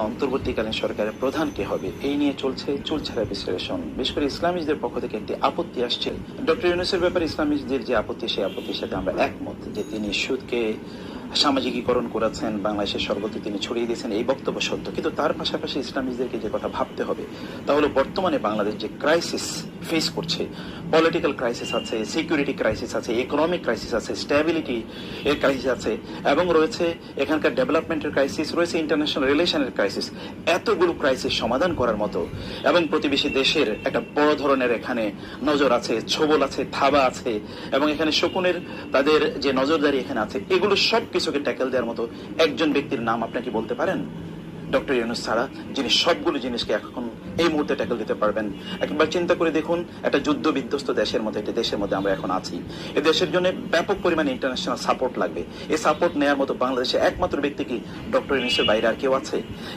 অন্তর্বর্তীকালীন সরকারের প্রধান কে হবে এই নিয়ে চলছে চুলছাড়া বিশ্লেষণ। বিশেষ করে ইসলামিস্টদের পক্ষ থেকে একটি আপত্তি আসছে। ডক্টর ইউনূসের ব্যাপারে ইসলামিস্টদের যে আপত্তি, সেই আপত্তির সাথে আমরা একমত যে তিনি সুদকে সামাজিকীকরণ করেছেন, বাংলাদেশের সর্বত্র তিনি ছড়িয়ে দিয়েছেন, এই বক্তব্য সত্য। কিন্তু তার পাশাপাশি ইসলামিস্টদেরকে যে কথা ভাবতে হবে তা হলো বর্তমানে বাংলাদেশ যে ক্রাইসিস ফেস করছে, পলিটিক্যাল ক্রাইসিস আছে, সিকিউরিটি ক্রাইসিস আছে, ইকোনমিক ক্রাইসিস আছে, স্ট্যাবিলিটি এর ক্রাইসিস আছে, এবং রয়েছে এখানকার ডেভেলপমেন্টের ক্রাইসিস, রয়েছে ইন্টারন্যাশনাল রিলেশনের ক্রাইসিস। এতগুলো ক্রাইসিস সমাধান করার মতো এবং প্রতিবেশী দেশের একটা বড় ধরনের এখানে নজর আছে, ছোবল আছে, থাবা আছে, এবং এখানে শকুনের তাদের যে নজরদারি এখানে আছে, এগুলো সব কিছুকে ট্যাকেল দেওয়ার মতো একজন ব্যক্তির নাম আপনাকে বলতে পারেন? ডক্টর ইউনূস ছাড়া, যিনি সবগুলো জিনিসকে এখন এই মুহূর্তে ট্যাকেল দিতে পারবেন। একবার চিন্তা করে দেখুন, একটা যুদ্ধ বিধ্বস্ত দেশের মধ্যে, একটি দেশের মধ্যে আমরা এখন আছি। এই দেশের জন্য ব্যাপক পরিমাণে ইন্টারন্যাশনাল সাপোর্ট লাগবে। এই সাপোর্ট নেওয়ার মতো বাংলাদেশে একমাত্র ব্যক্তি কি ডক্টর ইউনূসের বাইরে আর কেউ আছে?